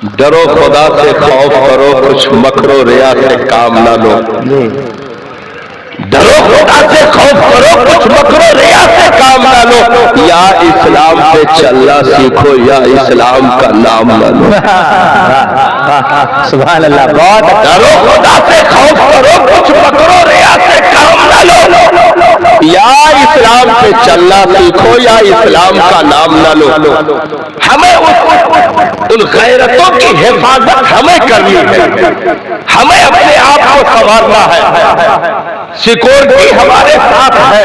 ڈرو خدا سے خوف کرو کچھ مکر و ریا سے کام نہ لو. ڈرو خدا سے خوف کرو کچھ مکر و ریا سے کام نہ لو. یا اسلام پہ چلنا سیکھو یا اسلام کا نام نہ لو. سبحان اللہ. بہت ڈرو خدا سے خوف کرو کچھ مکر و ریا سے کام نہ لو. یا اسلام پہ چلنا سیکھو یا اسلام کا نام نہ لو. ہمیں ان غیرتوں کی حفاظت ہمیں کرنی ہے. ہمیں اپنے آپ کو سنوارنا ہے. سیکورٹی ہمارے ساتھ ہے,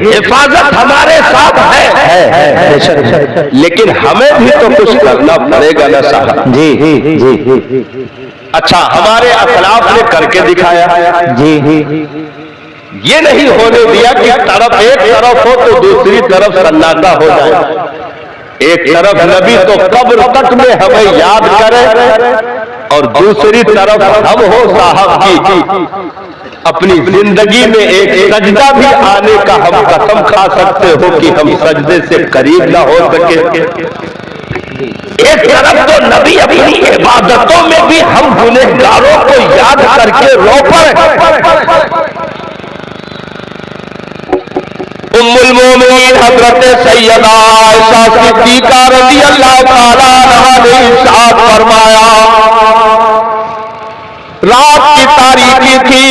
حفاظت ہمارے ساتھ ہے, لیکن ہمیں بھی تو کچھ کرنا پڑے گا نا صاحب. جی جی جی. اچھا ہمارے اسلاف نے کر کے دکھایا. جی یہ نہیں ہونے دیا کہ طرف ایک طرف ہو تو دوسری طرف سناٹا ہو جائے. ایک طرف نبی تو قبر تک میں ہمیں یاد کرے اور دوسری طرف ہم ہو صاحب کی اپنی زندگی میں ایک سجدہ بھی آنے کا ہم قسم کھا سکتے ہو کہ ہم سجدے سے قریب نہ ہو سکے. ایک طرف تو نبی اپنی عبادتوں میں بھی ہم گنہگاروں کو یاد کر کے رو پڑے. ام المومنین حضرت سیدہ عائشہ صدیقہ رضی اللہ تعالیٰ عنہا نے ارشاد فرمایا, رات کی تاریکی تھی,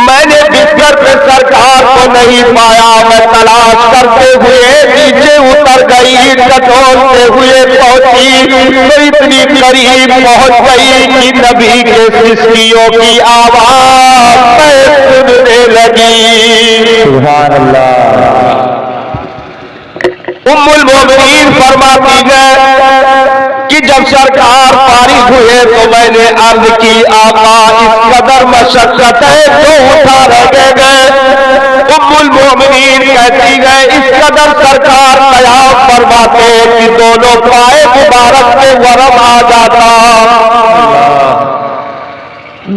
میں نے بستر پہ سرکار کو نہیں پایا. میں تلاش کرتے ہوئے نیچے اتر گئی, ٹٹولتے ہوئے پہنچی تو اتنی قریب پہنچ گئی کہ نبی کے سسکیوں کی آواز میں سننے لگی. سبحان اللہ. ام المومنین فرماتی ہے کہ جب سرکار فارغ ہوئے تو میں نے عرض کی, آقا اس قدر مشقت ہے تو اٹھا رہ گئے. ام المومنین کہتی ہے اس قدر سرکار قیام فرماتے کہ دونوں پائے مبارک میں ورم آ جاتا,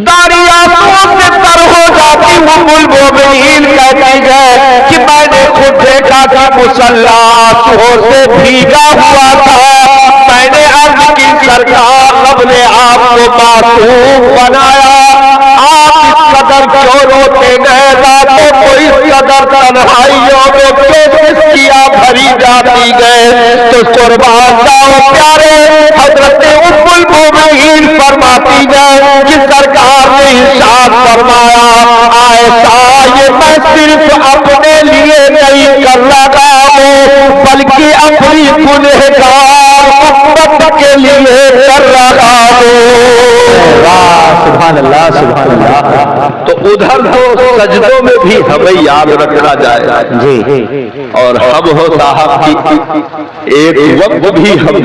داڑھی آنسوؤں سے تر ہو جاتی. ام المومنین کہتی ہے کہ میں نے خود دیکھا کہ مصلی آنسوؤں سے بھیگا ہوا تھا. میں نے عرض کی سرکار رب نے آپ کو معصوم بنایا, آپ اس قدر کیوں روتے گئے, راتوں کو اس قدر تنہائیوں میں کیوں سسکیاں بھری جاتی گئے. تو قربان جاؤ پیارے, حضرت ام المومنین فرماتی ہے کہ سرکار نے ارشاد فرمایا, عائشہ یہ میں صرف اپنے لیے نہیں کر رہا ہوں بلکہ اپنی گنہگار امت کے لیے کر رہا ہوں. سبحان اللہ. سبحان اللہ. تو ادھر تو سجدوں میں بھی ہمیں یاد رکھنا جائے. جی. اور ہم ہو صاحب کی ایک وقت بھی ہم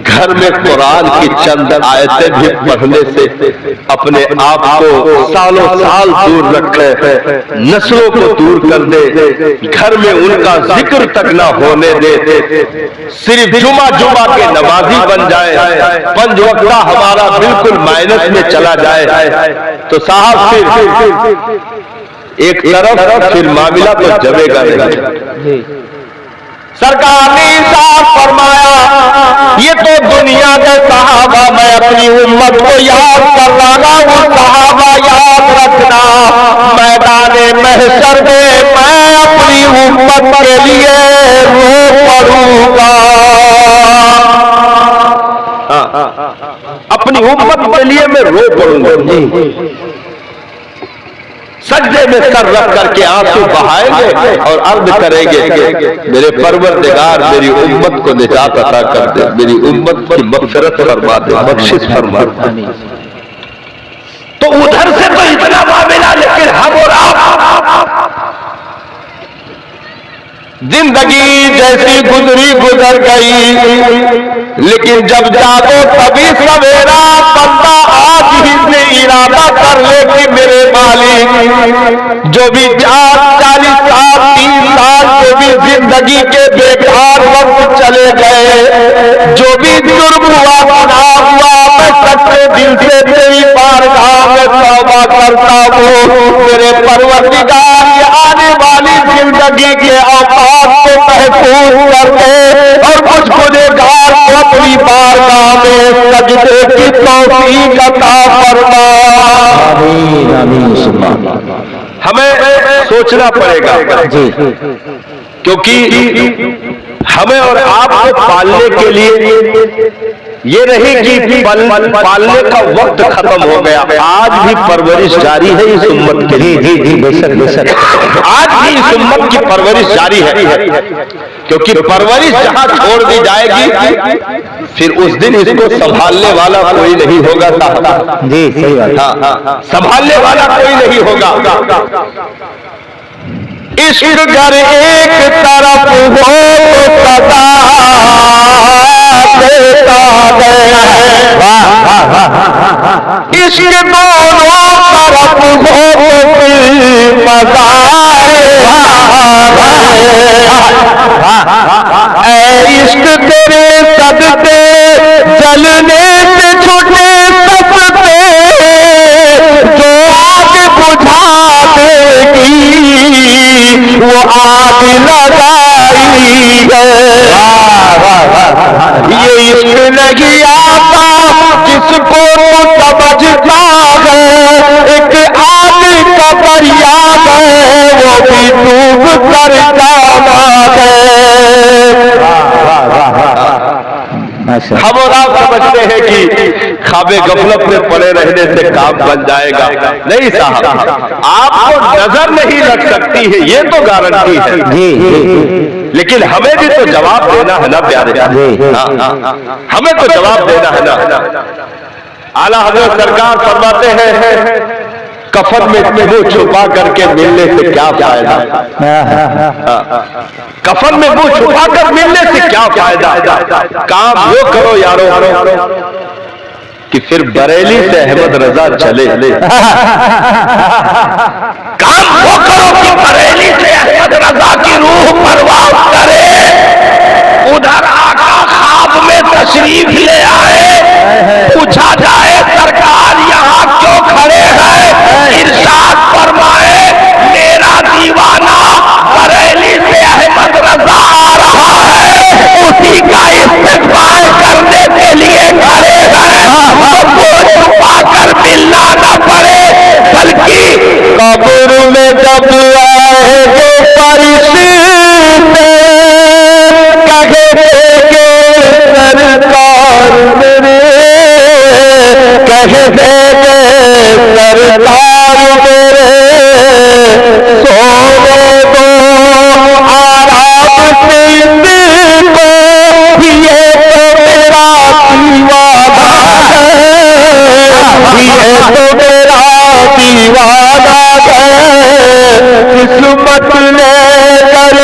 گھر میں قرآن کی چند آیتیں بھی پڑھنے سے اپنے آپ کو سالوں سال دور رکھے, نسلوں کو دور کر دے, گھر میں ان کا ذکر تک نہ ہونے دے, صرف جمعہ کے نمازی بن جائے, 5 وقتہ ہمارا بالکل مائنس میں چلا جائے تو صاحب پھر ایک طرف پھر معاملہ تو جمے گا نہیں. سرکار نے ارشاد فرمایا یہ تو دنیا کے صحابہ, میں اپنی امت کو یاد کر رہا ہوں. صحابہ یاد رکھنا, میدان محشر میں میں اپنی امت کے لیے رو پڑوں گا. اپنی امت کے لیے میں رو پڑوں گا. سجدے میں سر رکھ کر کے آنسو بہائیں گے اور عرض کریں گے میرے پروردگار میری امت کو نجات عطا کر دے, میری امت کی مغفرت فرما دے, بخشش فرما دے. تو ادھر سے تو اتنا معاملہ, لیکن ہم اور آپ زندگی جیسی گزری گزر گئی, لیکن جب جاگو تبھی سویرا. بندہ آج ہی سے ارادہ کر لے کہ میرے مالک جو بھی 40 سال 30 سال جو بھی زندگی کے بیکار وقت چلے گئے, جو بھی جرم ہوا گناہ ہوا, میں سچے دل سے تیری بارگاہ میں توبہ کرتا ہوں. میرے پروردگار یہ آنے والی زندگی کے اوقات کو محفوظ کر دے اور مجھ گنہگار کو اپنی بارگاہ میں سجدے کی توفیق عطا فرما۔ آمین آمین سبحان اللہ۔ ہمیں سوچنا پڑے گا جی کیونکہ ہمیں اور آپ کو پالنے کے لیے یہ نہیں کہ پالنے کا وقت ختم ہو گیا، آج بھی پرورش جاری ہے اس امت کے جی لیے، جی جی بے شک بے شک، آج بھی اس امت کی پرورش جاری ہے، کیونکہ پرورش جہاں چھوڑ دی جائے گی پھر اس دن اس کو سنبھالنے والا کوئی نہیں ہوگا صاحب۔ جی صحیح بات، ہاں سنبھالنے والا کوئی نہیں ہوگا۔ عشق گر ایک طرف ہو تو سزا دیتا ہے، عشق دونوں طرف ہو تو پھر مزہ اے عشق تیرے صدقے جلنے سے چھوٹے سکتے، جو آگ بجھا دے گی وہ آگ لگائی ہے۔ یہ عشق نہیں آتا جس کو سمجھتا ہے، ایک آگ کا دریا ہے وہ بھی ڈوب کر جانا ہے۔ ہم اور آپ سمجھتے ہیں کہ خواب غفلت میں پڑے رہنے سے کام بن جائے گا، نہیں صاحب، آپ کو نظر نہیں لگ سکتی ہے یہ تو گارنٹی ہے، جی لیکن ہمیں بھی تو جواب دینا ہے نا پیارے، ہمیں تو جواب دینا ہے نا۔ اعلیٰ حضرت سرکار فرماتے ہیں کفن میں منہ چھپا کر کے ملنے سے کیا فائدہ، کفن میں منہ چھپا کر ملنے سے کیا فائدہ، کام وہ کرو یارو کہ پھر بریلی سے احمد رضا چلے، کام وہ کرو کہ بریلی سے احمد رضا کی روح پرواز کرے، ادھر آقا خواب میں تشریف لے آئے، پوچھا جائے سرکار یہاں کیوں کھڑے ہیں، ارشاد فرمائے میرا دیوانہ بریلی سے احمد رضا آ رہا ہے، اسی کا استقبال کرنے کے لیے کھڑے ہیں، وہ چھپا کر ملنا نہ پڑے، بلکہ قبر میں جب آئے گے فرشتے کہے گے سرکار میرے، کہے گے سرکار میرے، سونے دو آرام سے دل کو، یہ تو میرا دیوانہ ہے، یہ تو میرا دیوانہ ہے، قسمت لے کر